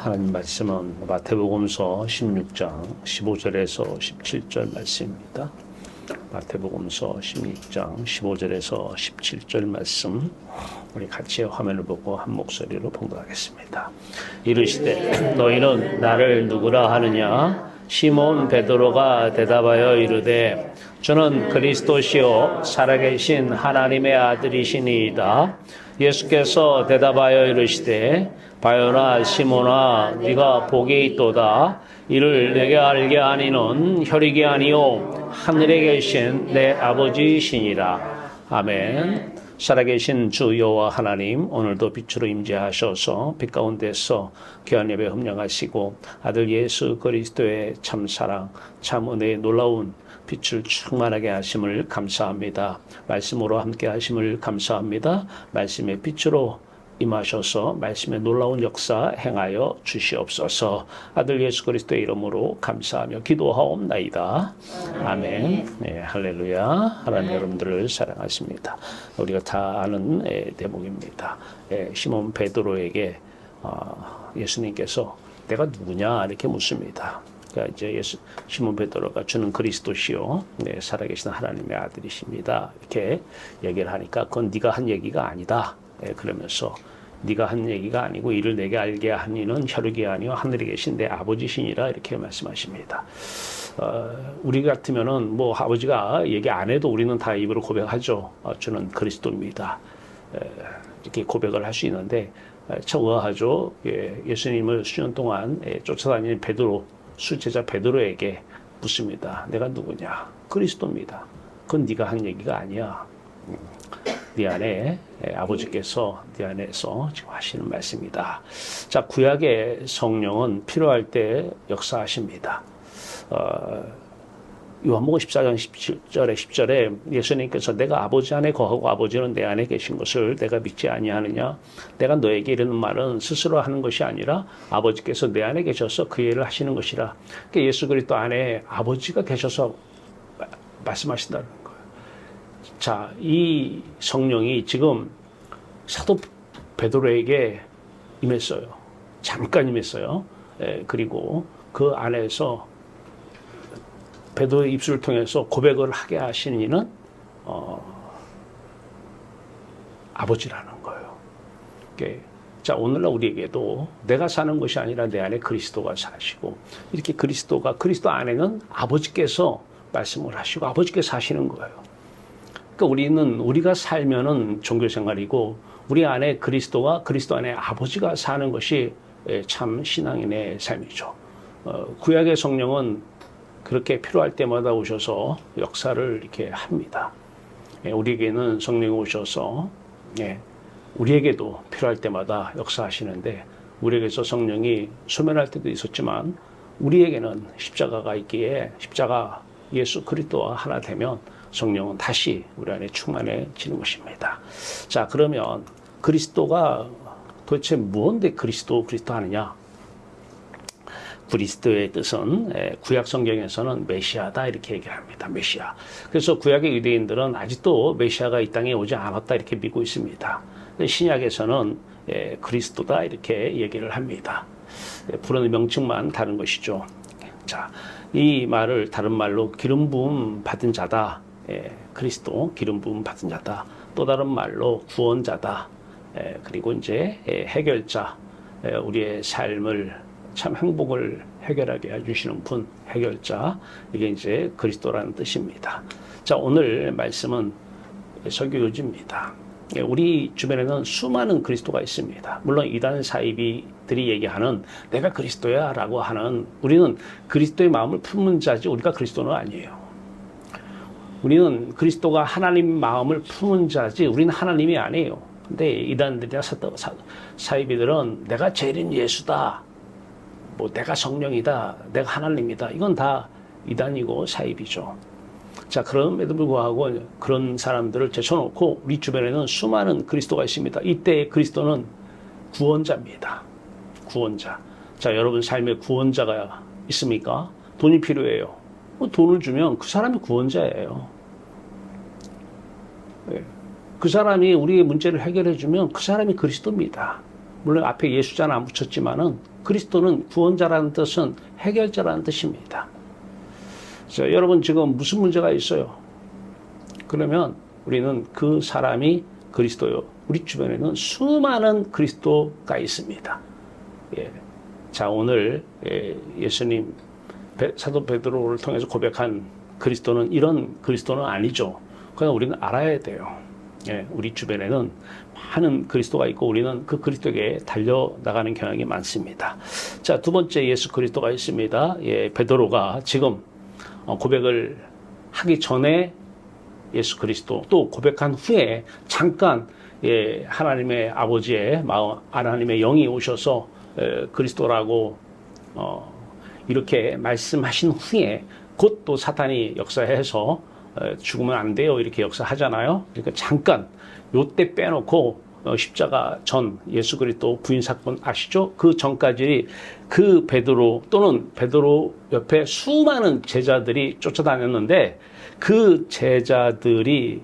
하나님 말씀은 마태복음서 16장 15절에서 17절 말씀입니다. 마태복음서 16장 15절에서 17절 말씀 우리 같이 화면을 보고 한 목소리로 봉독하겠습니다. 이르시되 너희는 나를 누구라 하느냐? 시몬 베드로가 대답하여 이르되 저는 그리스도시요 살아계신 하나님의 아들이시니이다. 예수께서 대답하여 이르시되 바요나 시몬아 네가 복이 있도다. 이를 내게 알게 하니는 혈육이 아니요 하늘에 계신 내 아버지시니라. 아멘. 살아계신 주 여호와 하나님, 오늘도 빛으로 임재하셔서 빛 가운데서 귀한 예배 흠령하시고 아들 예수 그리스도의 참 사랑, 참 은혜의 놀라운 빛을 충만하게 하심을 감사합니다. 말씀으로 함께 하심을 감사합니다. 말씀의 빛으로 임하셔서 말씀의 놀라운 역사 행하여 주시옵소서. 아들 예수 그리스도의 이름으로 감사하며 기도하옵나이다. 아멘. 네, 할렐루야. 하나님 여러분들을 사랑하십니다. 우리가 다 아는 대목입니다. 시몬 베드로에게 예수님께서 내가 누구냐 이렇게 묻습니다. 그러니까 이제 시몬 베드로가 주는 그리스도시요, 네, 살아계신 하나님의 아들이십니다. 이렇게 얘기를 하니까 그건 네가 한 얘기가 아니다. 그러면서 네가 한 얘기가 아니고 이를 내게 알게 하니는 혈육이 아니요 하늘에 계신 내 아버지시니라 이렇게 말씀하십니다. 우리 같으면은 뭐 아버지가 얘기 안 해도 우리는 다 입으로 고백하죠. 주는 그리스도입니다. 이렇게 고백을 할 수 있는데 참 의아하죠. 예수님을 수년 동안 쫓아다니는 베드로, 수제자 베드로에게 묻습니다. 내가 누구냐? 그리스도입니다. 그건 네가 한 얘기가 아니야. 네 안에 아버지께서 네 안에서 지금 하시는 말씀이다. 자, 구약의 성령은 필요할 때 역사하십니다. 요한복음 14장 10절에 예수님께서 내가 아버지 안에 거하고 아버지는 내 안에 계신 것을 내가 믿지 아니하느냐? 내가 너에게 이르는 말은 스스로 하는 것이 아니라 아버지께서 내 안에 계셔서 그 일을 하시는 것이라. 그러니까 예수 그리스도 안에 아버지가 계셔서 말씀하신다는 거예요. 자, 이 성령이 지금 사도 베드로에게 임했어요. 잠깐 임했어요. 그리고 그 안에서 베드로의 입술을 통해서 고백을 하게 하시는 이는 아버지라는 거예요. 자, 오늘날 우리에게도 내가 사는 것이 아니라 내 안에 그리스도가 사시고, 이렇게 그리스도 안에는 아버지께서 말씀을 하시고 아버지께서 하시는 거예요. 그러니까 우리가 살면은 종교 생활이고, 우리 안에 그리스도와 그리스도 안에 아버지가 사는 것이 참 신앙인의 삶이죠. 구약의 성령은 그렇게 필요할 때마다 오셔서 역사를 이렇게 합니다. 우리에게는 성령이 오셔서 우리에게도 필요할 때마다 역사하시는데, 우리에게서 성령이 소멸할 때도 있었지만 우리에게는 십자가가 있기에 십자가 예수 그리스도와 하나 되면 성령은 다시 우리 안에 충만해지는 것입니다. 자, 그러면 그리스도가 도대체 무엇인데 그리스도 하느냐? 그리스도의 뜻은 구약 성경에서는 메시아다 이렇게 얘기합니다. 메시아. 그래서 구약의 유대인들은 아직도 메시아가 이 땅에 오지 않았다 이렇게 믿고 있습니다. 신약에서는 그리스도다 이렇게 얘기를 합니다. 부르는 명칭만 다른 것이죠. 자, 이 말을 다른 말로 기름 부음 받은 자다. 그리스도 기름 부음 받은 자다. 또 다른 말로 구원자다. 그리고 이제 해결자, 우리의 삶을 참 행복을 해결하게 해주시는 분, 해결자. 이게 이제 그리스도라는 뜻입니다. 자, 오늘 말씀은 설교요지입니다. 우리 주변에는 수많은 그리스도가 있습니다. 물론 이단 사이비들이 얘기하는 내가 그리스도야 라고 하는, 우리는 그리스도의 마음을 품은 자지 우리가 그리스도는 아니에요. 우리는 그리스도가 하나님 마음을 품은 자지 우리는 하나님이 아니에요. 근데 이단들이나 사이비들은 내가 제일인 예수다, 뭐 내가 성령이다, 내가 하나님이다, 이건 다 이단이고 사이비죠. 자, 그럼에도 불구하고 그런 사람들을 제쳐놓고 우리 주변에는 수많은 그리스도가 있습니다. 이때의 그리스도는 구원자입니다. 구원자. 자, 여러분 삶에 구원자가 있습니까? 돈이 필요해요. 돈을 주면 그 사람이 구원자예요. 그 사람이 우리의 문제를 해결해 주면 그 사람이 그리스도입니다. 물론 앞에 예수자는 안 붙였지만은 그리스도는 구원자라는 뜻은 해결자라는 뜻입니다. 자, 여러분 지금 무슨 문제가 있어요? 그러면 우리는 그 사람이 그리스도요. 우리 주변에는 수많은 그리스도가 있습니다. 예. 자, 오늘 예수님 사도 베드로를 통해서 고백한 그리스도는 이런 그리스도는 아니죠. 그냥 우리는 알아야 돼요. 예, 우리 주변에는 많은 그리스도가 있고 우리는 그 그리스도에게 달려나가는 경향이 많습니다. 자, 두 번째 예수 그리스도가 있습니다. 예, 베드로가 지금 고백을 하기 전에 예수 그리스도, 또 고백한 후에 잠깐 하나님의 아버지의 마음, 하나님의 영이 오셔서 그리스도라고 이렇게 말씀하신 후에 곧 또 사탄이 역사해서 죽으면 안 돼요 이렇게 역사하잖아요. 그러니까 잠깐 요때 빼놓고 십자가 전 예수 그리스도 부인 사건 아시죠? 그 전까지 그 베드로 또는 베드로 옆에 수많은 제자들이 쫓아다녔는데 그 제자들이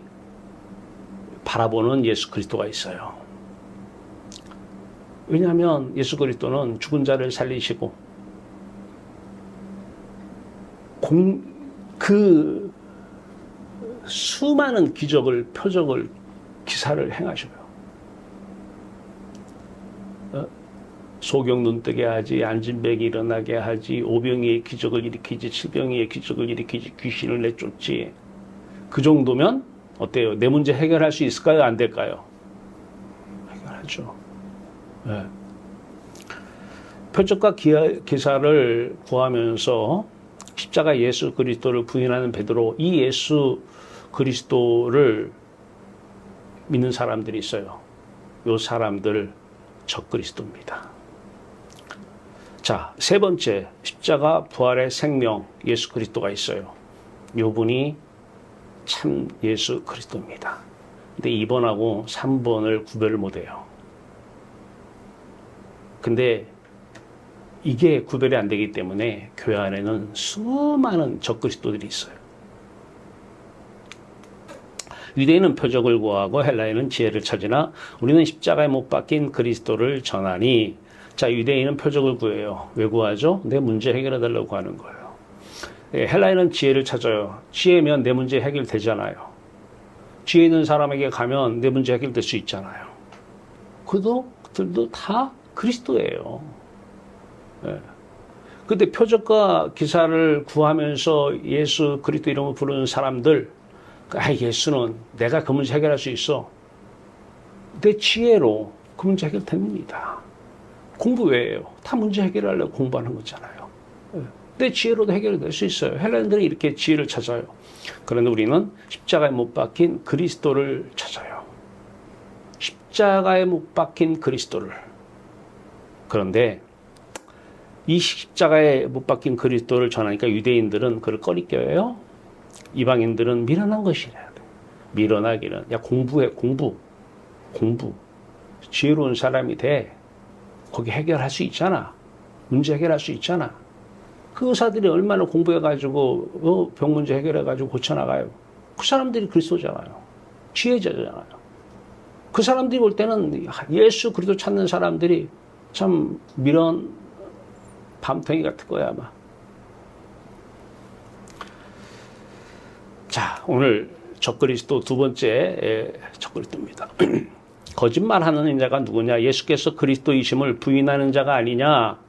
바라보는 예수 그리스도가 있어요. 왜냐하면 예수 그리스도는 죽은 자를 살리시고 그 수많은 기적을, 표적을, 기사를 행하셔요. 소경 눈뜨게 하지, 안진뱅이 일어나게 하지, 오병이의 기적을 일으키지, 칠병이의 기적을 일으키지, 귀신을 내쫓지. 그 정도면 어때요? 내 문제 해결할 수 있을까요? 안 될까요? 해결하죠. 네. 표적과 기사를 구하면서 십자가 예수 그리스도를 부인하는 베드로, 이 예수 그리스도를 믿는 사람들이 있어요. 요 사람들 적그리스도입니다. 자, 세 번째 십자가 부활의 생명 예수 그리스도가 있어요. 요 분이 참 예수 그리스도입니다. 근데 2번하고 3번을 구별을 못해요. 근데 이게 구별이 안 되기 때문에 교회 안에는 수많은 적그리스도들이 있어요. 유대인은 표적을 구하고 헬라인은 지혜를 찾으나 우리는 십자가에 못 박힌 그리스도를 전하니. 자, 유대인은 표적을 구해요. 왜 구하죠? 내 문제 해결해 달라고 하는 거예요. 헬라인은 지혜를 찾아요. 지혜면 내 문제 해결되잖아요. 지혜 있는 사람에게 가면 내 문제 해결될 수 있잖아요. 그들도 다 그리스도예요. 예. 근데 표적과 기사를 구하면서 예수 그리스도 이름을 부르는 사람들, 예수는 내가 그 문제 해결할 수 있어. 내 지혜로 그 문제 해결됩니다. 공부 왜요? 다 문제 해결하려고 공부하는 거잖아요. 내 지혜로도 해결될 수 있어요. 헬라인들은 이렇게 지혜를 찾아요. 그런데 우리는 십자가에 못 박힌 그리스도를 찾아요. 십자가에 못 박힌 그리스도를. 그런데 이 십자가에 못 박힌 그리스도를 전하니까 유대인들은 그걸 꺼리껴요. 이방인들은 미련한 것이래요. 미련하기는. 야, 공부해, 공부. 지혜로운 사람이 돼. 거기 해결할 수 있잖아. 문제 해결할 수 있잖아. 그 의사들이 얼마나 공부해가지고 병 문제 해결해가지고 고쳐나가요. 그 사람들이 그리스도잖아요. 지혜자잖아요. 그 사람들이 볼 때는 예수 그리스도 찾는 사람들이 참 미련 밤탱이 같은 거야 아마. 자, 오늘 적그리스도 두 번째 적그리스도입니다. 거짓말하는 자가 누구냐? 예수께서 그리스도이심을 부인하는 자가 아니냐?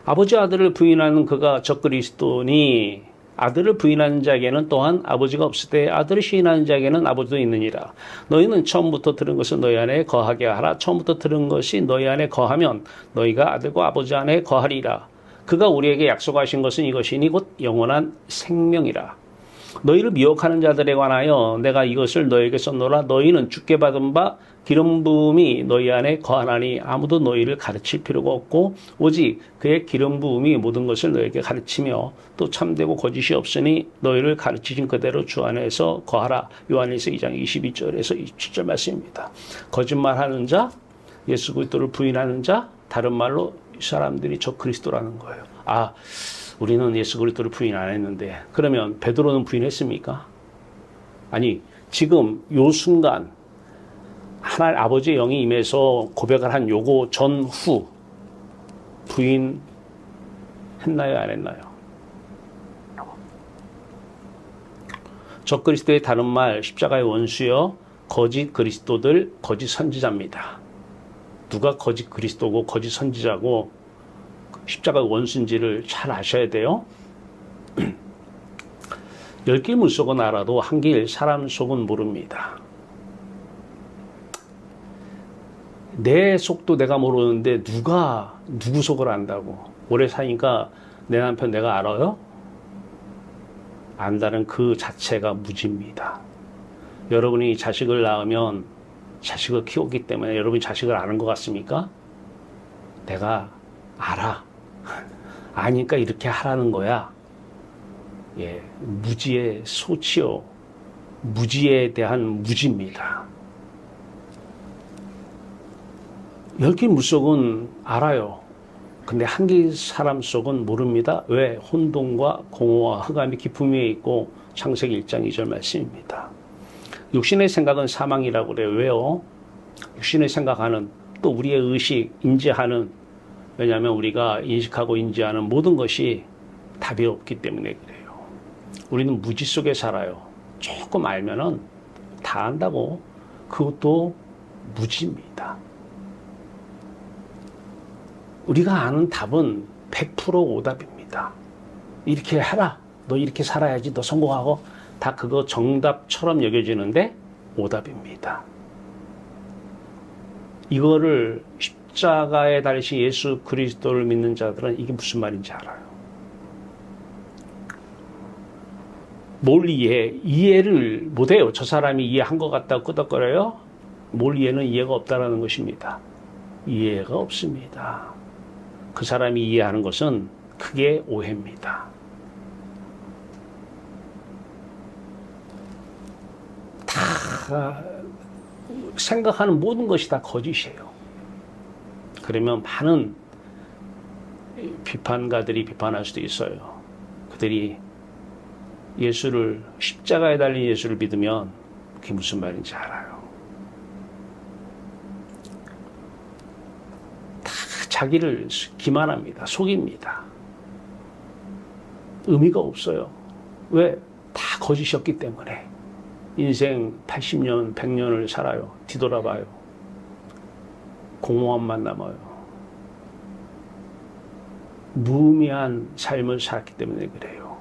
아버지 아들을 부인하는 그가 적그리스도니 아들을 부인하는 자에게는 또한 아버지가 없을 때 아들을 시인하는 자에게는 아버지도 있느니라. 너희는 처음부터 들은 것을 너희 안에 거하게 하라. 처음부터 들은 것이 너희 안에 거하면 너희가 아들과 아버지 안에 거하리라. 그가 우리에게 약속하신 것은 이것이니 곧 영원한 생명이라. 너희를 미혹하는 자들에 관하여 내가 이것을 너희에게 썼노라. 너희는 주께 받은 바 기름 부음이 너희 안에 거하나니 아무도 너희를 가르칠 필요가 없고 오직 그의 기름 부음이 모든 것을 너희에게 가르치며 또 참되고 거짓이 없으니 너희를 가르치신 그대로 주 안에서 거하라. 요한일서 2장 22절에서 27절 말씀입니다. 거짓말하는 자, 예수 그리스도를 부인하는 자, 다른 말로 이 사람들이 저 그리스도라는 거예요. 우리는 예수 그리스도를 부인 안 했는데 그러면 베드로는 부인했습니까? 아니, 지금 요 순간 하나님 아버지의 영이 임해서 고백을 한 요거 전후 부인했나요, 안 했나요? 적그리스도의 다른 말 십자가의 원수여 거짓 그리스도들 거짓 선지자입니다. 누가 거짓 그리스도고 거짓 선지자고 십자가의 원수인지를 잘 아셔야 돼요. 10길 물속은 알아도 한 길 사람 속은 모릅니다. 내 속도 내가 모르는데 누구 속을 안다고. 오래 사니까 내 남편 내가 알아요? 안다는 그 자체가 무지입니다. 여러분이 자식을 낳으면 자식을 키웠기 때문에 여러분이 자식을 아는 것 같습니까? 내가 알아. 아니까 이렇게 하라는 거야. 예, 무지의 소치요. 무지에 대한 무지입니다. 10길 물속은 알아요. 근데 한 길 사람 속은 모릅니다. 왜? 혼돈과 공허와 흑암이 깊음 위에 있고 창세기 1장 2절 말씀입니다. 육신의 생각은 사망이라고 그래요. 왜요? 육신의 생각하는 또 우리의 의식, 인지하는 왜냐하면 우리가 인식하고 인지하는 모든 것이 답이 없기 때문에 그래요. 우리는 무지 속에 살아요. 조금 알면은 다 안다고. 그것도 무지입니다. 우리가 아는 답은 100% 오답입니다. 이렇게 해라. 너 이렇게 살아야지. 너 성공하고. 다 그거 정답처럼 여겨지는데 오답입니다. 이거를 십자가에 달리신 예수 그리스도를 믿는 자들은 이게 무슨 말인지 알아요. 뭘 이해를 못해요. 저 사람이 이해한 것 같다고 끄덕거려요. 뭘 이해가 없다라는 것입니다. 이해가 없습니다. 그 사람이 이해하는 것은 크게 오해입니다. 다 생각하는 모든 것이 다 거짓이에요. 그러면 많은 비판가들이 비판할 수도 있어요. 그들이 예수를 십자가에 달린 예수를 믿으면 그게 무슨 말인지 알아요. 다 자기를 기만합니다. 속입니다. 의미가 없어요. 왜? 다 거짓이었기 때문에. 인생 80년, 100년을 살아요. 뒤돌아봐요. 공허함만 남아요. 무의미한 삶을 살았기 때문에 그래요.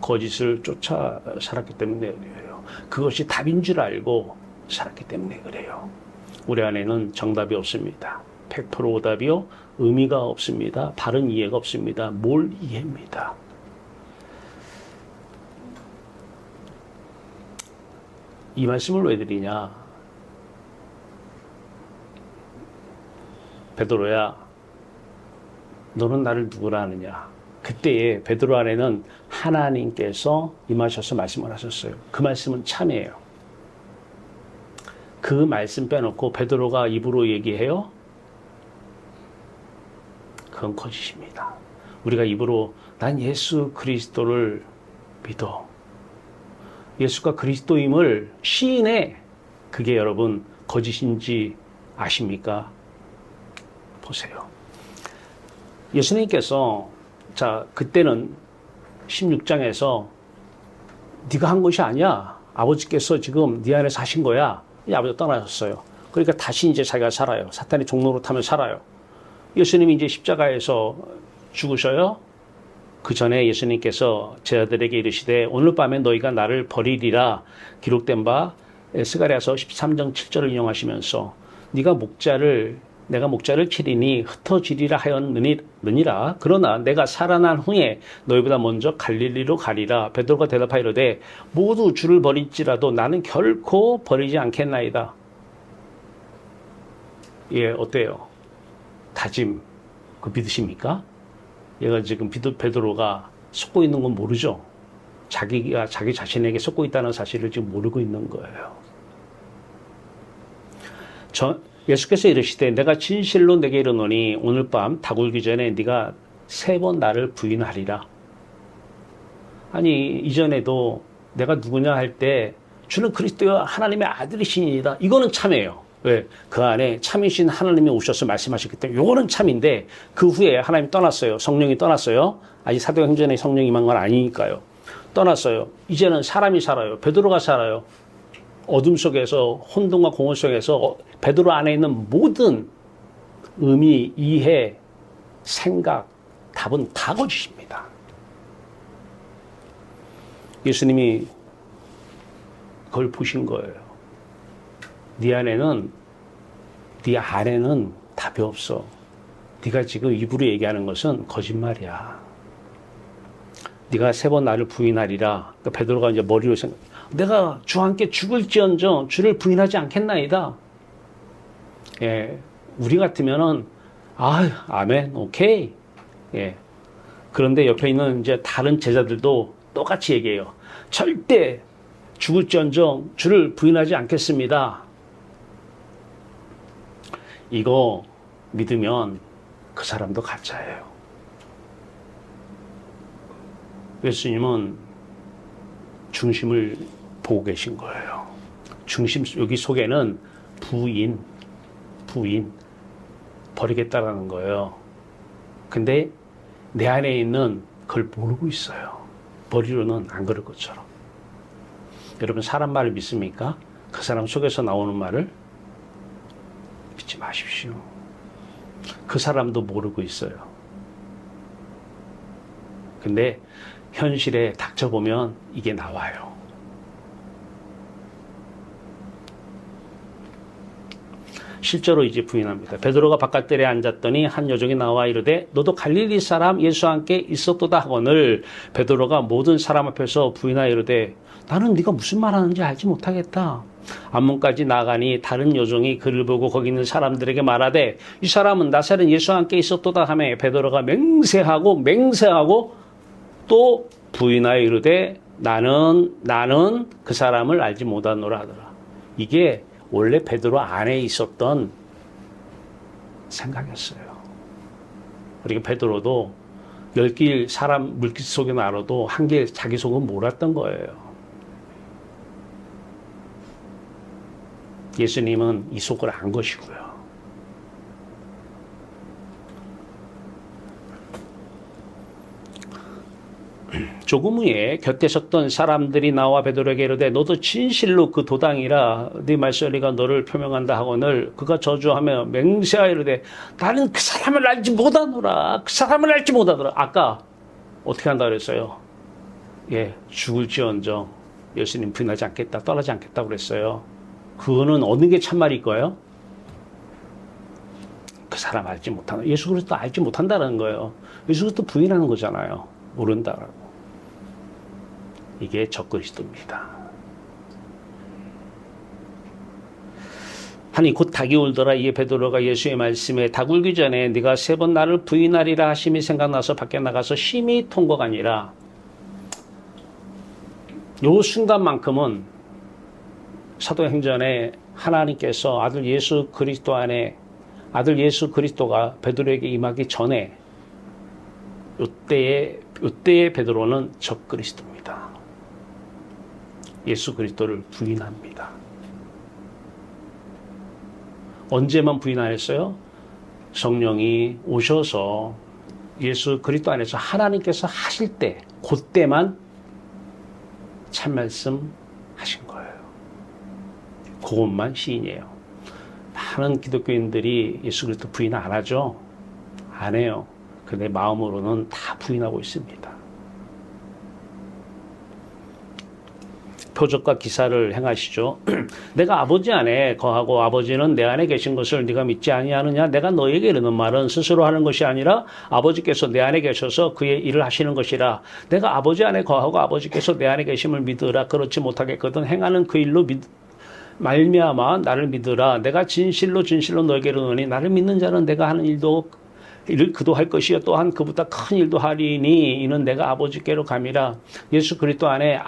거짓을 쫓아 살았기 때문에 그래요. 그것이 답인 줄 알고 살았기 때문에 그래요. 우리 안에는 정답이 없습니다. 100% 오답이요. 의미가 없습니다. 바른 이해가 없습니다. 뭘 이해입니다. 이 말씀을 왜 드리냐? 베드로야, 너는 나를 누구라 하느냐? 그때에 베드로 안에는 하나님께서 임하셔서 말씀을 하셨어요. 그 말씀은 참이에요. 그 말씀 빼놓고 베드로가 입으로 얘기해요? 그건 거짓입니다. 우리가 입으로 난 예수 그리스도를 믿어. 예수가 그리스도임을 시인해. 그게 여러분 거짓인지 아십니까? 보세요. 예수님께서 그때는 16장에서 네가 한 것이 아니야. 아버지께서 지금 네 안에 사신 거야. 이 아버지가 떠나셨어요. 그러니까 다시 이제 자기가 살아요. 사탄이 종로로 타면 살아요. 예수님이 이제 십자가에서 죽으셔요. 그 전에 예수님께서 제자들에게 이르시되 오늘 밤에 너희가 나를 버리리라 기록된 바 스가랴서 13장 7절을 인용하시면서 내가 목자를 치리니 흩어지리라 하였느니라. 그러나 내가 살아난 후에 너희보다 먼저 갈릴리로 가리라. 베드로가 대답하여 이르되 모두 주를 버릴지라도 나는 결코 버리지 않겠나이다. 예, 어때요? 다짐, 그 믿으십니까? 얘가 지금 베드로가 속고 있는 건 모르죠. 자기가 자기 자신에게 속고 있다는 사실을 지금 모르고 있는 거예요. 예수께서 이르시되 내가 진실로 내게 이르노니 오늘 밤 닭울기 전에 네가 3번 나를 부인하리라. 아니 이전에도 내가 누구냐 할 때 주는 그리스도여 하나님의 아들이시니이다. 이거는 참이에요. 왜? 그 안에 참이신 하나님이 오셔서 말씀하셨기 때문에 요거는 참인데 그 후에 하나님 떠났어요. 성령이 떠났어요. 아직 사도행전에 성령이 임한 건 아니니까요. 떠났어요. 이제는 사람이 살아요. 베드로가 살아요. 어둠 속에서 혼돈과 공허 속에서 베드로 안에 있는 모든 의미, 이해, 생각, 답은 다 거짓입니다. 예수님이 그걸 보신 거예요. 네 안에는 답이 없어. 네가 지금 입으로 얘기하는 것은 거짓말이야. 네가 3번 나를 부인하리라. 그러니까 베드로가 이제 머리로 생각. 내가 주와 함께 죽을지언정 주를 부인하지 않겠나이다. 예, 우리 같으면은 아멘, 오케이. 예. 그런데 옆에 있는 이제 다른 제자들도 똑같이 얘기해요. 절대 죽을지언정 주를 부인하지 않겠습니다. 이거 믿으면 그 사람도 가짜예요. 예수님은 중심을 보고 계신 거예요. 여기 속에는 부인 버리겠다라는 거예요. 근데 내 안에 있는 그걸 모르고 있어요. 머리로는 안 그럴 것처럼. 여러분 사람 말을 믿습니까? 그 사람 속에서 나오는 말을 믿지 마십시오. 그 사람도 모르고 있어요. 근데 현실에 닥쳐보면 이게 나와요. 실제로 이제 부인합니다. 베드로가 바깥들에 앉았더니 한 여종이 나와 이르되 너도 갈릴리 사람 예수와 함께 있었도다 하거늘 베드로가 모든 사람 앞에서 부인하여 이르되 나는 네가 무슨 말하는지 알지 못하겠다. 앞문까지 나가니 다른 여종이 그를 보고 거기 있는 사람들에게 말하되 이 사람은 나사렛 예수와 함께 있었도다 하며 베드로가 맹세하고 또 부인하여 이르되 나는 그 사람을 알지 못하노라 하더라. 이게 원래 베드로 안에 있었던 생각이었어요. 그러니까 베드로도 10길 사람 물길 속에 나눠도 한 길 자기 속은 몰랐던 거예요. 예수님은 이 속을 안 것이고요. 조금 후에 곁에 섰던 사람들이 나와 베드로에게 이르되 너도 진실로 그 도당이라 네 말소리가 너를 표명한다 하거늘 그가 저주하며 맹세하여 이르되 나는 그 사람을 알지 못하노라. 아까 어떻게 한다 그랬어요? 예, 죽을지언정 예수님 부인하지 않겠다, 떠나지 않겠다고 그랬어요. 그거는 어느 게 참말일 거예요? 그 사람 알지 못한다. 예수 그리스도 알지 못한다는 거예요. 예수 그리스도 부인하는 거잖아요. 모른다라고. 이게 적그리스도입니다. 하니 곧 닭이 울더라. 이에 베드로가 예수의 말씀에 닭 울기 전에 네가 3번 나를 부인하리라 하심이 생각나서 밖에 나가서 심히 통곡하니라. 요 순간만큼은 사도행전에 하나님께서 아들 예수 그리스도가 베드로에게 임하기 전에 요때의 베드로는 적그리스도입니다. 예수 그리스도를 부인합니다. 언제만 부인하였어요? 성령이 오셔서 예수 그리스도 안에서 하나님께서 하실 때 그때만 참말씀 하신 거예요. 그것만 시인이에요. 많은 기독교인들이 예수 그리스도 부인 안 하죠? 안 해요. 근데 마음으로는 다 부인하고 있습니다. 표적과 기사를 행하시죠. 내가 아버지 안에 거하고 아버지는 내 안에 계신 것을 네가 믿지 아니하느냐? 내가 너에게 이르는 말은 스스로 하는 것이 아니라 아버지께서 내 안에 계셔서 그의 일을 하시는 것이라. 내가 아버지 안에 거하고 아버지께서 내 안에 계심을 믿으라. 그렇지 못하겠거든 행하는 그 일로 말미암아 나를 믿으라. 내가 진실로 너에게 이르노니 나를 믿는 자는 내가 하는 일을 그도 할 것이요 또한 그보다 큰 일도 하리니 이는 내가 아버지께로 감이라. 예수 그리스도 안에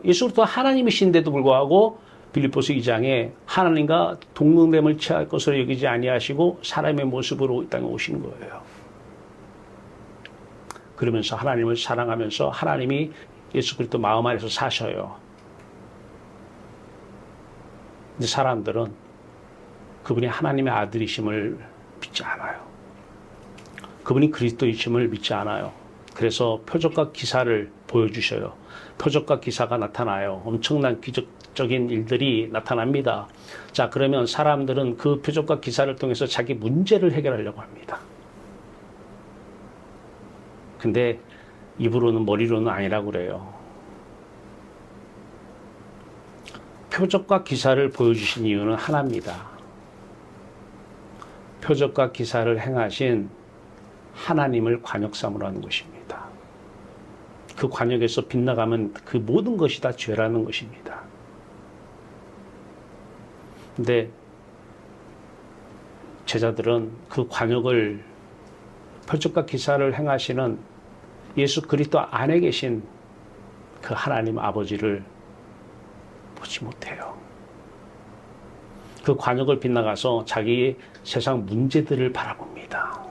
예수 그리스도 하나님이신데도 불구하고 빌립보서 2장에 하나님과 동등됨을 취할 것으로 여기지 아니하시고 사람의 모습으로 이 땅에 오신 거예요. 그러면서 하나님을 사랑하면서 하나님이 예수 그리스도 마음 안에서 사셔요. 근데 사람들은 그분이 하나님의 아들이심을 믿지 않아요. 그분이 그리스도이심을 믿지 않아요. 그래서 표적과 기사를 보여주셔요. 표적과 기사가 나타나요. 엄청난 기적적인 일들이 나타납니다. 자, 그러면 사람들은 그 표적과 기사를 통해서 자기 문제를 해결하려고 합니다. 근데 입으로는 머리로는 아니라고 그래요. 표적과 기사를 보여주신 이유는 하나입니다. 표적과 기사를 행하신 하나님을 관역 삼으라는 것입니다. 그 관역에서 빗나가면 그 모든 것이 다 죄라는 것입니다. 근데 제자들은 그 관역을 표적과 기사를 행하시는 예수 그리스도 안에 계신 그 하나님 아버지를 보지 못해요. 그 관역을 빗나가서 자기의 세상 문제들을 바라봅니다.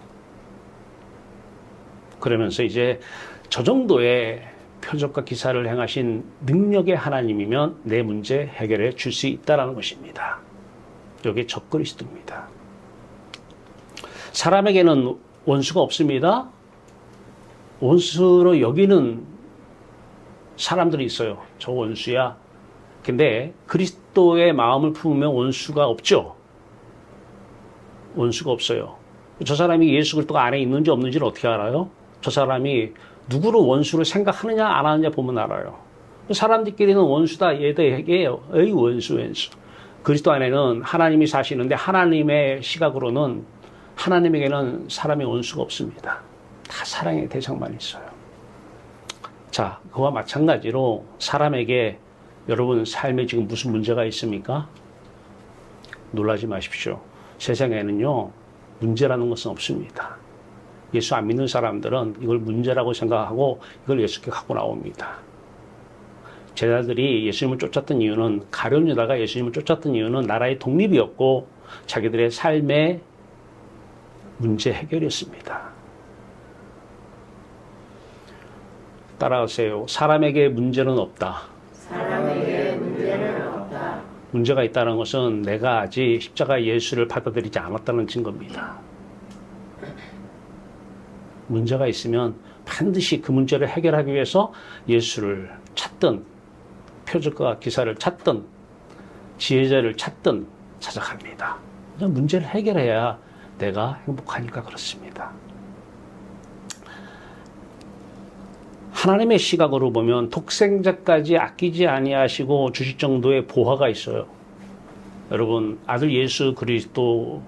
그러면서 이제 저 정도의 표적과 기사를 행하신 능력의 하나님이면 내 문제 해결해 줄 수 있다는 것입니다. 이게 적그리스도입니다. 사람에게는 원수가 없습니다. 원수로 여기는 사람들이 있어요. 저 원수야. 근데 그리스도의 마음을 품으면 원수가 없죠. 원수가 없어요. 저 사람이 예수 그리스도가 안에 있는지 없는지를 어떻게 알아요? 저 사람이 누구를 원수로 생각하느냐 안 하느냐 보면 알아요. 사람들끼리는 원수다 얘기해요. 에이 원수. 그리스도 안에는 하나님이 사시는데 하나님의 시각으로는 하나님에게는 사람의 원수가 없습니다. 다 사랑의 대상만 있어요. 자, 그와 마찬가지로 사람에게 여러분 삶에 지금 무슨 문제가 있습니까? 놀라지 마십시오. 세상에는요, 문제라는 것은 없습니다. 예수 안 믿는 사람들은 이걸 문제라고 생각하고 이걸 예수께 갖고 나옵니다. 제자들이 예수님을 쫓았던 이유는, 가룟 유다가 예수님을 쫓았던 이유는 나라의 독립이었고 자기들의 삶의 문제 해결이었습니다. 따라하세요. 사람에게 문제는 없다. 사람에게 문제는 없다. 문제가 있다는 것은 내가 아직 십자가 예수를 받아들이지 않았다는 증거입니다. 문제가 있으면 반드시 그 문제를 해결하기 위해서 예수를 찾든 표적과 기사를 찾든 지혜자를 찾든 찾아갑니다. 문제를 해결해야 내가 행복하니까 그렇습니다. 하나님의 시각으로 보면 독생자까지 아끼지 아니하시고 주실 정도의 보화가 있어요. 여러분, 아들 예수 그리스도를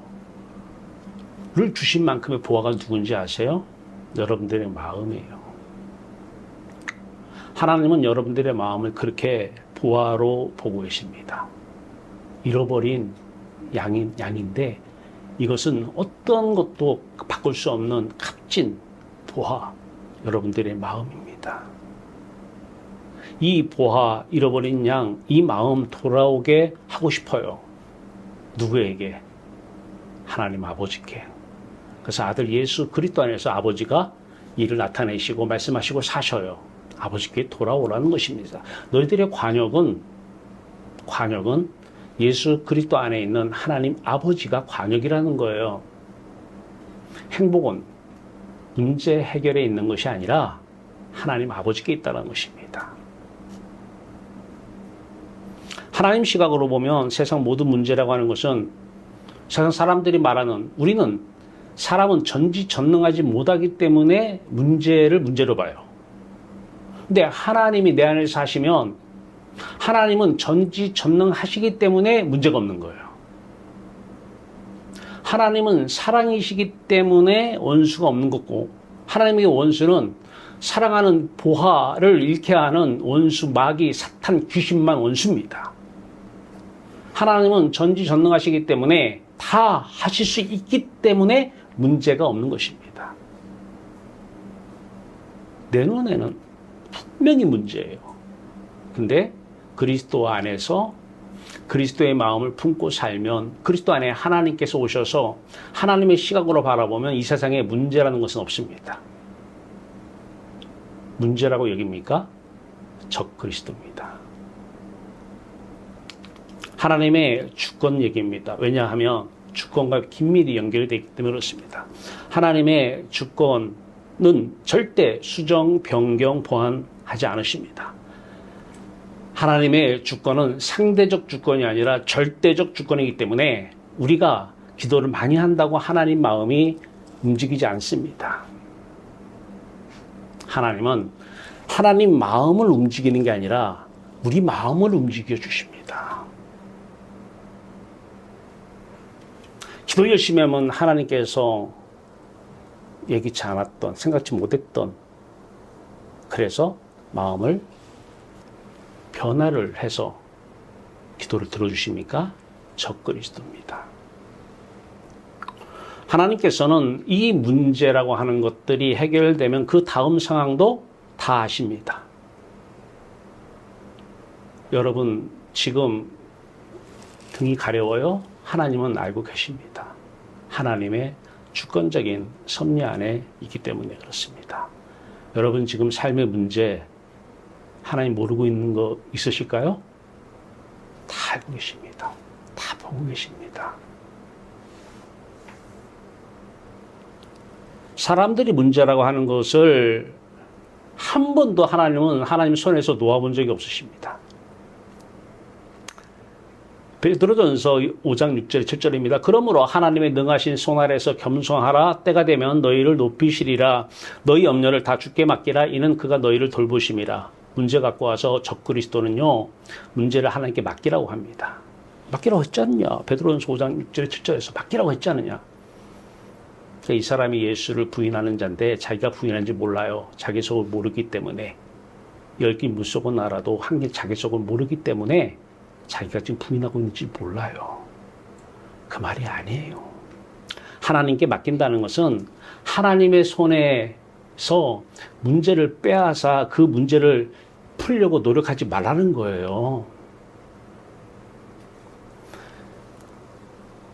주신 만큼의 보화가 누군지 아세요? 여러분들의 마음이에요. 하나님은 여러분들의 마음을 그렇게 보화로 보고 계십니다. 잃어버린 양인데 이것은 어떤 것도 바꿀 수 없는 값진 보화, 여러분들의 마음입니다. 이 보화, 잃어버린 양, 이 마음 돌아오게 하고 싶어요. 누구에게? 하나님 아버지께. 그래서 아들 예수 그리스도 안에서 아버지가 이를 나타내시고 말씀하시고 사셔요. 아버지께 돌아오라는 것입니다. 너희들의 관역은 예수 그리스도 안에 있는 하나님 아버지가 관역이라는 거예요. 행복은 문제 해결에 있는 것이 아니라 하나님 아버지께 있다는 것입니다. 하나님 시각으로 보면 세상 모든 문제라고 하는 것은 세상 사람들이 말하는, 우리는 사람은 전지전능하지 못하기 때문에 문제를 문제로 봐요. 근데 하나님이 내 안에 사시면 하나님은 전지전능하시기 때문에 문제가 없는 거예요. 하나님은 사랑이시기 때문에 원수가 없는 거고, 하나님의 원수는 사랑하는 보화를 잃게 하는 원수, 마귀, 사탄, 귀신만 원수입니다. 하나님은 전지전능하시기 때문에 다 하실 수 있기 때문에 문제가 없는 것입니다. 내 눈에는 분명히 문제예요. 근데 그리스도 안에서 그리스도의 마음을 품고 살면, 그리스도 안에 하나님께서 오셔서 하나님의 시각으로 바라보면 이 세상에 문제라는 것은 없습니다. 문제라고 여깁니까? 적 그리스도입니다. 하나님의 주권 얘기입니다. 왜냐하면 주권과 긴밀히 연결되어 있기 때문에 그렇습니다. 하나님의 주권은 절대 수정, 변경, 보완하지 않으십니다. 하나님의 주권은 상대적 주권이 아니라 절대적 주권이기 때문에 우리가 기도를 많이 한다고 하나님 마음이 움직이지 않습니다. 하나님은 하나님 마음을 움직이는 게 아니라 우리 마음을 움직여 주십니다. 기도 열심히 하면 하나님께서 예기치 않았던, 생각지 못했던, 그래서 마음을 변화를 해서 기도를 들어주십니까? 적그리스도입니다. 하나님께서는 이 문제라고 하는 것들이 해결되면 그 다음 상황도 다 아십니다. 여러분 지금 등이 가려워요? 하나님은 알고 계십니다. 하나님의 주권적인 섭리 안에 있기 때문에 그렇습니다. 여러분 지금 삶의 문제 하나님 모르고 있는 거 있으실까요? 다 알고 계십니다. 다 보고 계십니다. 사람들이 문제라고 하는 것을 한 번도 하나님은 하나님 손에서 놓아본 적이 없으십니다. 베드로전서 5장 6절 7절입니다. 그러므로 하나님의 능하신 손 아래서 겸손하라. 때가 되면 너희를 높이시리라. 너희 염려를 다 주께 맡기라. 이는 그가 너희를 돌보심이라. 문제 갖고 와서 적그리스도는요, 문제를 하나님께 맡기라고 합니다. 맡기라고 했지 않냐? 베드로전서 5장 6절 7절에서 맡기라고 했지 않느냐? 이 사람이 예수를 부인하는 자인데 자기가 부인하는지 몰라요. 자기 속을 모르기 때문에. 10개 물속은 알아도 한 개 자기 속을 모르기 때문에 자기가 지금 부인하고 있는지 몰라요. 그 말이 아니에요. 하나님께 맡긴다는 것은 하나님의 손에서 문제를 빼앗아 그 문제를 풀려고 노력하지 말라는 거예요.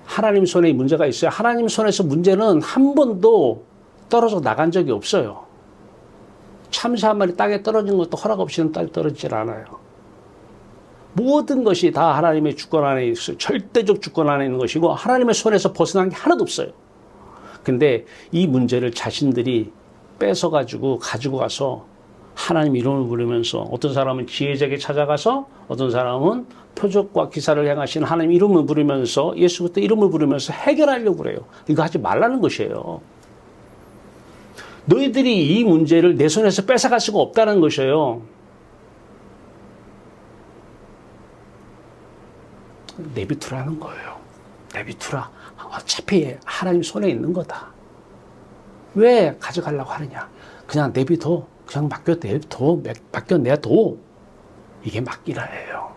하나님 손에 문제가 있어요. 하나님 손에서 문제는 한 번도 떨어져 나간 적이 없어요. 참새 한 마리 땅에 떨어진 것도 허락 없이는 땅에 떨어지질 않아요. 모든 것이 다 하나님의 주권 안에 있어요. 절대적 주권 안에 있는 것이고 하나님의 손에서 벗어난 게 하나도 없어요. 근데 이 문제를 자신들이 뺏어가지고 가지고 가서 하나님 이름을 부르면서 어떤 사람은 지혜자에게 찾아가서 어떤 사람은 표적과 기사를 행하신 하나님 이름을 부르면서 예수 그리스도 이름을 부르면서 해결하려고 그래요. 이거 하지 말라는 것이에요. 너희들이 이 문제를 내 손에서 뺏어갈 수가 없다는 것이에요. 내비두라는 거예요. 내비두라. 어차피 하나님 손에 있는 거다. 왜 가져가려고 하느냐? 그냥 내비둬. 그냥 맡겨내둬. 이게 맡기라예요.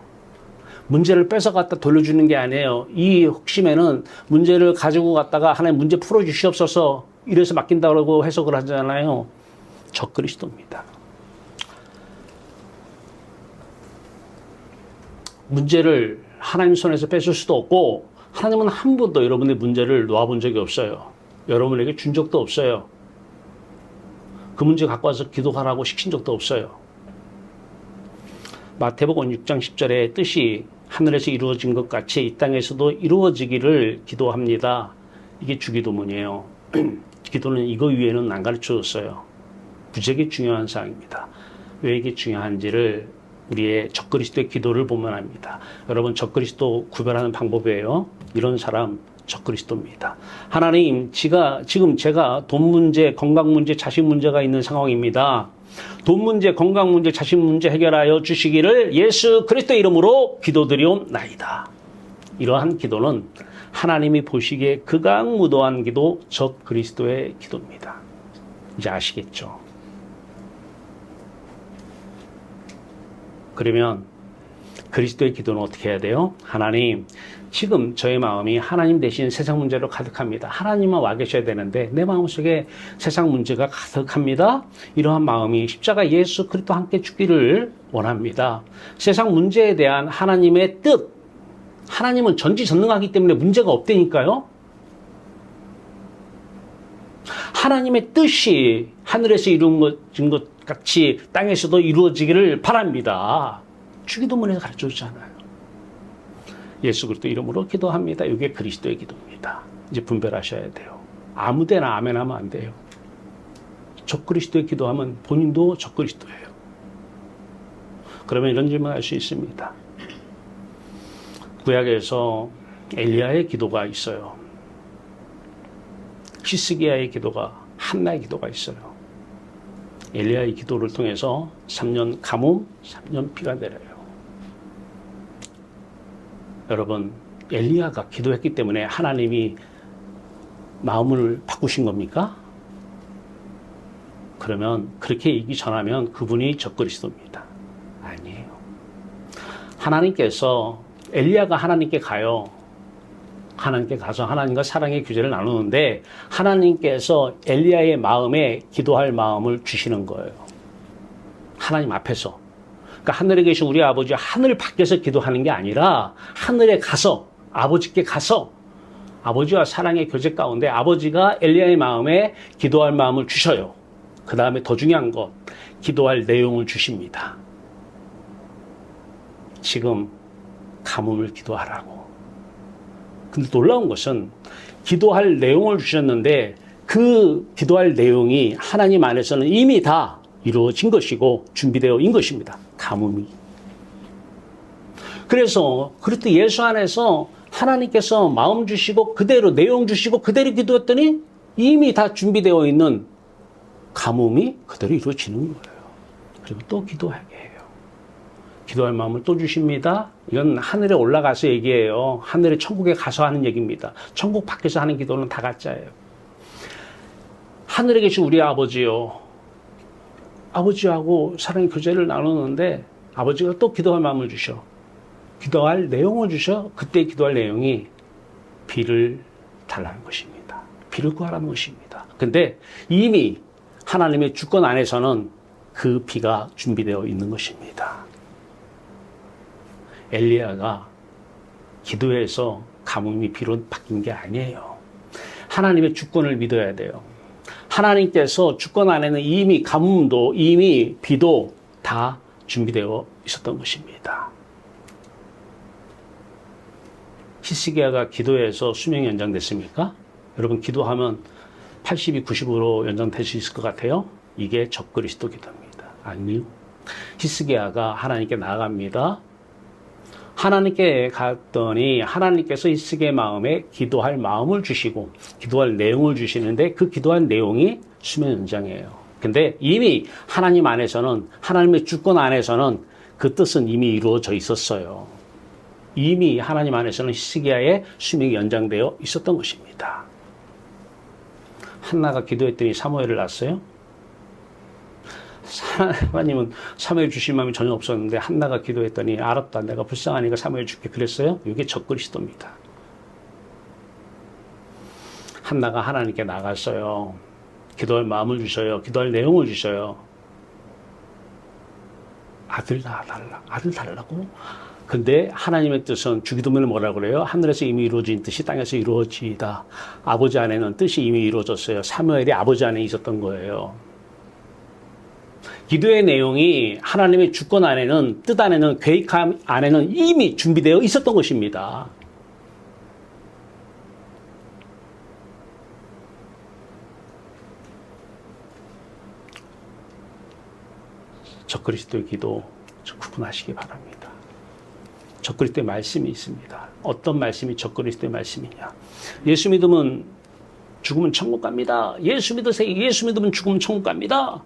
문제를 뺏어갔다 돌려주는 게 아니에요. 이 혹심에는 문제를 가지고 갔다가 하나님 문제 풀어주시옵소서 이래서 맡긴다고 해석을 하잖아요. 적그리스도입니다. 문제를 하나님 손에서 뺏을 수도 없고 하나님은 한 번도 여러분의 문제를 놓아본 적이 없어요. 여러분에게 준 적도 없어요. 그 문제 갖고 와서 기도하라고 시킨 적도 없어요. 마태복음 6장 10절에 뜻이 하늘에서 이루어진 것 같이 이 땅에서도 이루어지기를 기도합니다. 이게 주기도문이에요. 기도는 이거 위에는 안 가르쳐줬어요. 무지하게 중요한 사항입니다. 왜 이게 중요한지를 우리의 적그리스도의 기도를 보면 압니다. 여러분 적그리스도 구별하는 방법이에요. 이런 사람 적그리스도입니다. 하나님, 지금 제가 돈 문제, 건강 문제, 자식 문제가 있는 상황입니다. 돈 문제, 건강 문제, 자식 문제 해결하여 주시기를 예수 그리스도의 이름으로 기도드리옵나이다. 이러한 기도는 하나님이 보시기에 극악무도한 기도, 적그리스도의 기도입니다. 이제 아시겠죠? 그러면 그리스도의 기도는 어떻게 해야 돼요? 하나님, 지금 저의 마음이 하나님 대신 세상 문제로 가득합니다. 하나님만 와 계셔야 되는데 내 마음속에 세상 문제가 가득합니다. 이러한 마음이 십자가 예수 그리스도와 함께 죽기를 원합니다. 세상 문제에 대한 하나님의 뜻, 하나님은 전지전능하기 때문에 문제가 없다니까요. 하나님의 뜻이 하늘에서 이루어진 것 같이 땅에서도 이루어지기를 바랍니다. 주기도문에서 가르쳐주잖아요. 예수 그리스도 이름으로 기도합니다. 이게 그리스도의 기도입니다. 이제 분별하셔야 돼요. 아무데나 아멘 하면 안 돼요. 적그리스도의 기도하면 본인도 적그리스도예요. 그러면 이런 질문을 할 수 있습니다. 구약에서 엘리야의 기도가 있어요. 히스기야의 기도가, 한나의 기도가 있어요. 엘리야의 기도를 통해서 3년 가뭄, 3년 비가 내려요. 여러분, 엘리야가 기도했기 때문에 하나님이 마음을 바꾸신 겁니까? 그러면 그렇게 얘기 전하면 그분이 적그리스도입니다. 아니에요. 하나님께서, 엘리야가 하나님께 가요. 하나님께 가서 하나님과 사랑의 교제를 나누는데 하나님께서 엘리야의 마음에 기도할 마음을 주시는 거예요. 하나님 앞에서. 그러니까 하늘에 계신 우리 아버지, 하늘 밖에서 기도하는 게 아니라 하늘에 가서, 아버지께 가서 아버지와 사랑의 교제 가운데 아버지가 엘리야의 마음에 기도할 마음을 주셔요. 그 다음에 더 중요한 것, 기도할 내용을 주십니다. 지금 가뭄을 기도하라고. 근데 놀라운 것은 기도할 내용을 주셨는데 그 기도할 내용이 하나님 안에서는 이미 다 이루어진 것이고 준비되어 있는 것입니다. 가뭄이. 그래서 그리스도 예수 안에서 하나님께서 마음 주시고 그대로 내용 주시고 그대로 기도했더니 이미 다 준비되어 있는 가뭄이 그대로 이루어지는 거예요. 그리고 또 기도하게 해요. 기도할 마음을 또 주십니다. 이건 하늘에 올라가서 얘기해요. 하늘에 천국에 가서 하는 얘기입니다. 천국 밖에서 하는 기도는 다 가짜예요. 하늘에 계신 우리 아버지요. 아버지하고 사랑의 교제를 나누는데 아버지가 또 기도할 마음을 주셔. 기도할 내용을 주셔. 그때 기도할 내용이 비를 달라는 것입니다. 비를 구하라는 것입니다. 근데 이미 하나님의 주권 안에서는 그 비가 준비되어 있는 것입니다. 엘리야가 기도해서 가뭄이 비로 바뀐 게 아니에요. 하나님의 주권을 믿어야 돼요. 하나님께서 주권 안에는 이미 가뭄도 이미 비도 다 준비되어 있었던 것입니다. 히스기야가 기도해서 수명이 연장됐습니까? 여러분 기도하면 80이 90으로 연장될 수 있을 것 같아요? 이게 적그리스도 기도입니다. 아니요. 히스기야가 하나님께 나아갑니다. 하나님께 갔더니 하나님께서 히스기야의 마음에 기도할 마음을 주시고 기도할 내용을 주시는데 그 기도할 내용이 수명 연장이에요. 근데 이미 하나님 안에서는 하나님의 주권 안에서는 그 뜻은 이미 이루어져 있었어요. 이미 하나님 안에서는 히스기야의 수명이 연장되어 있었던 것입니다. 한나가 기도했더니 사무엘을 낳았어요. 하나님은 사무엘 주실 마음이 전혀 없었는데 한나가 기도했더니 알았다. 내가 불쌍하니까 사무엘 줄게 그랬어요. 이게 적그리스도입니다. 한나가 하나님께 나갔어요. 기도할 마음을 주셔요. 기도할 내용을 주셔요. 아들 달라. 아들 달라고? 근데 하나님의 뜻은 주기도문을 뭐라고 그래요? 하늘에서 이미 이루어진 뜻이 땅에서 이루어지다. 아버지 안에는 뜻이 이미 이루어졌어요. 사무엘이 아버지 안에 있었던 거예요. 기도의 내용이 하나님의 주권 안에는, 뜻 안에는, 계획함 안에는 이미 준비되어 있었던 것입니다. 적그리스도의 기도 구분하시기 바랍니다. 적그리스도의 말씀이 있습니다. 어떤 말씀이 적그리스도의 말씀이냐? 예수 믿으면 죽으면 천국 갑니다. 예수 믿으세요. 예수 믿으면 죽으면 천국 갑니다.